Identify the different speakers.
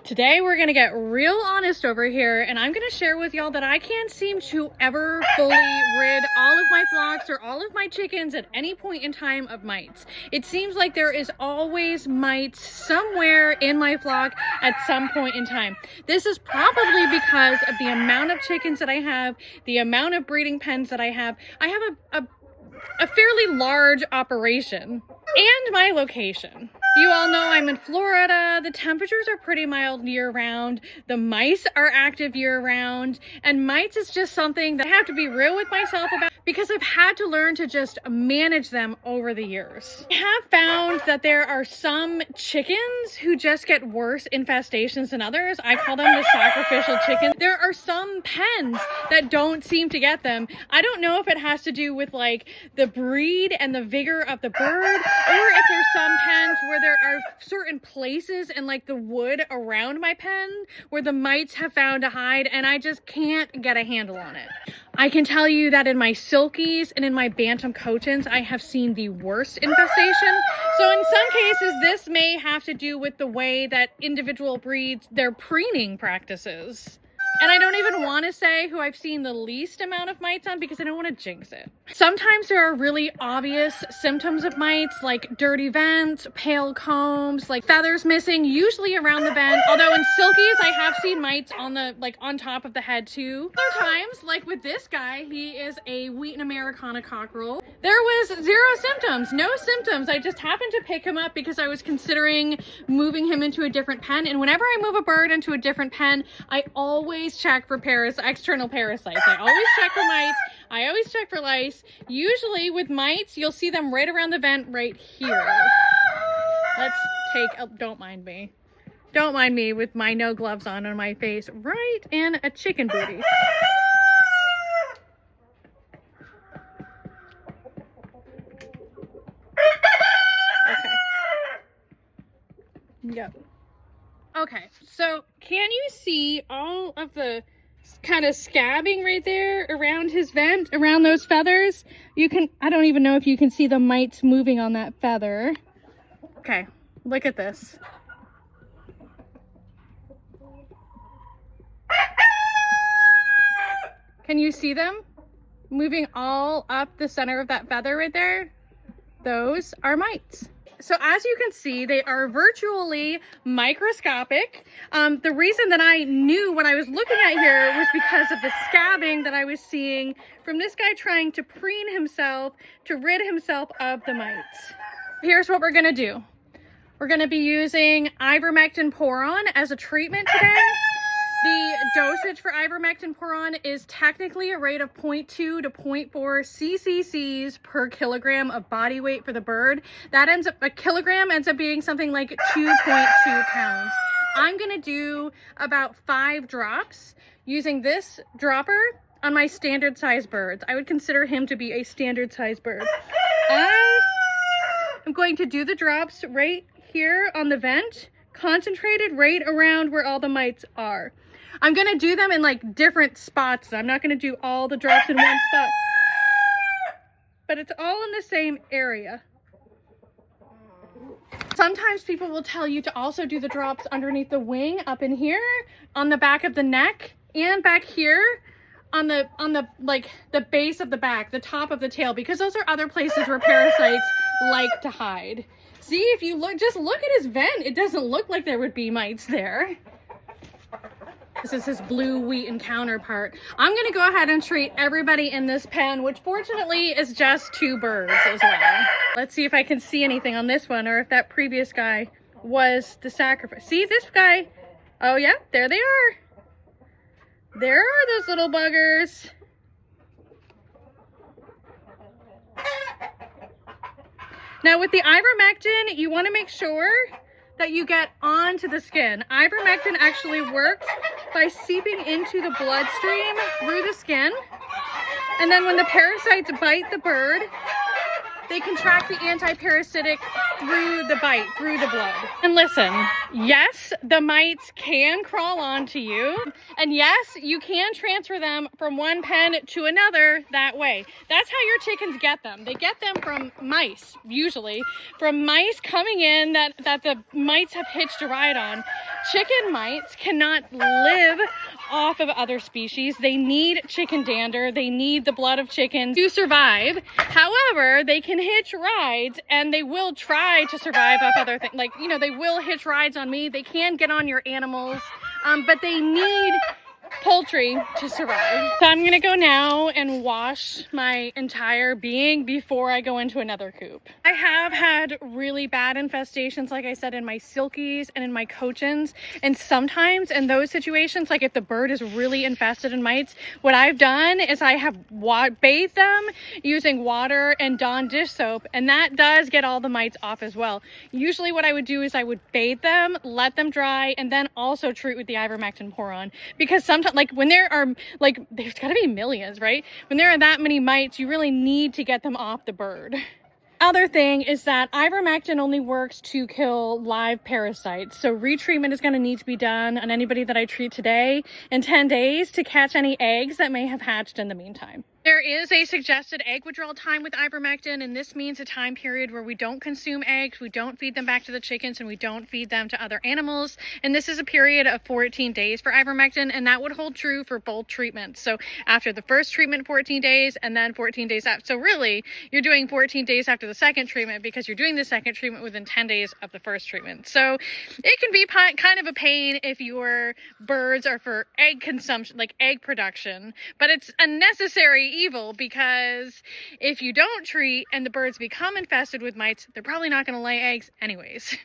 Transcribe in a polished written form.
Speaker 1: Today we're gonna get real honest over here, and I'm gonna share with y'all that I can't seem to ever fully rid all of my flocks or all of my chickens at any point in time of mites. It seems like there is always mites somewhere in my flock at some point in time. This is probably because of the amount of chickens that I have, the amount of breeding pens that I have. I have a fairly large operation, and my location. You all know I'm in Florida. The temperatures are pretty mild year-round. The mice are active year-round. And mites is just something that I have to be real with myself about because I've had to learn to just manage them over the years. I have found that there are some chickens who just get worse infestations than others. I call them the sacrificial chickens. There are some pens that don't seem to get them. I don't know if it has to do with like the breed and the vigor of the bird, or if there's some pens where there are certain places in like the wood around my pen where the mites have found to hide, and I just can't get a handle on it. I can tell you that in my silkies and in my bantam cochins, I have seen the worst infestation. So in some cases, this may have to do with the way that individual breeds, their preening practices. And I don't even want to say who I've seen the least amount of mites on because I don't want to jinx it. Sometimes there are really obvious symptoms of mites, like dirty vents, pale combs, like feathers missing, usually around the vent. Although in silkies, I have seen mites on the, like on top of the head too. Other times, like with this guy, he is a Wheaten Americana cockerel. There was zero symptoms, no symptoms. I just happened to pick him up because I was considering moving him into a different pen. And whenever I move a bird into a different pen, I always check for external parasites. I always check for mites. I always check for lice. Usually with mites, you'll see them right around the vent right here. Let's take don't mind me. Don't mind me with my no gloves on my face, right in a chicken booty. Okay. Yep. Okay, so can you see all of the kind of scabbing right there around his vent, around those feathers? You can, I don't even know if you can see the mites moving on that feather. Okay, look at this. Can you see them moving all up the center of that feather right there? Those are mites. So as you can see, they are virtually microscopic. The reason that I knew what I was looking at here was because of the scabbing that I was seeing from this guy trying to preen himself to rid himself of the mites. Here's what we're gonna do. We're gonna be using ivermectin poron as a treatment today. The dosage for ivermectin poron is technically a rate of 0.2 to 0.4 cc's per kilogram of body weight for the bird. That ends up, a kilogram ends up being something like 2.2 pounds. I'm gonna do about 5 drops using this dropper on my standard size birds. I would consider him to be a standard size bird. I am going to do the drops right here on the vent, concentrated right around where all the mites are. I'm going to do them in like different spots. I'm not going to do all the drops in one spot, but it's all in the same area. Sometimes people will tell you to also do the drops underneath the wing, up in here, on the back of the neck, and back here on the like the base of the back, the top of the tail, because those are other places where parasites like to hide. See, if you look, just look at his vent, it doesn't look like there would be mites there. This is his blue Wheaten counterpart. I'm gonna go ahead and treat everybody in this pen, which fortunately is just 2 birds as well. Let's see if I can see anything on this one, or if that previous guy was the sacrifice. See this guy? Oh yeah, there they are. There are those little buggers. Now with the ivermectin, you want to make sure that you get onto the skin. Ivermectin actually works by seeping into the bloodstream through the skin. And then when the parasites bite the bird, they contract the anti-parasitic through the bite, through the blood. And listen, yes, the mites can crawl onto you, and yes, you can transfer them from one pen to another that way. That's how your chickens get them. They get them from mice, usually, from mice coming in that the mites have hitched a ride on. Chicken mites cannot live off of other species. They need chicken dander. They need the blood of chickens to survive. However, they can hitch rides, and they will try to survive off other things. Like, you know, they will hitch rides on me. They can get on your animals, but they need poultry to survive. So I'm gonna go now and wash my entire being before I go into another coop. I have had really bad infestations, like I said, in my silkies and in my cochins, and sometimes in those situations, like if the bird is really infested in mites, what I've done is I have bathed them using water and Dawn dish soap, and that does get all the mites off as well. Usually what I would do is I would bathe them, let them dry, and then also treat with the ivermectin pour-on, because sometimes, like when there are, like, there's gotta be millions, right? When there are that many mites, you really need to get them off the bird. Other thing is that ivermectin only works to kill live parasites. So retreatment is going to need to be done on anybody that I treat today in 10 days to catch any eggs that may have hatched in the meantime. There is a suggested egg withdrawal time with ivermectin, and this means a time period where we don't consume eggs, we don't feed them back to the chickens, and we don't feed them to other animals. And this is a period of 14 days for ivermectin, and that would hold true for both treatments. So after the first treatment, 14 days, and then 14 days after. So really, you're doing 14 days after the second treatment because you're doing the second treatment within 10 days of the first treatment. So it can be kind of a pain if your birds are for egg consumption, like egg production, but it's a necessary evil, because if you don't treat and the birds become infested with mites, they're probably not going to lay eggs anyways.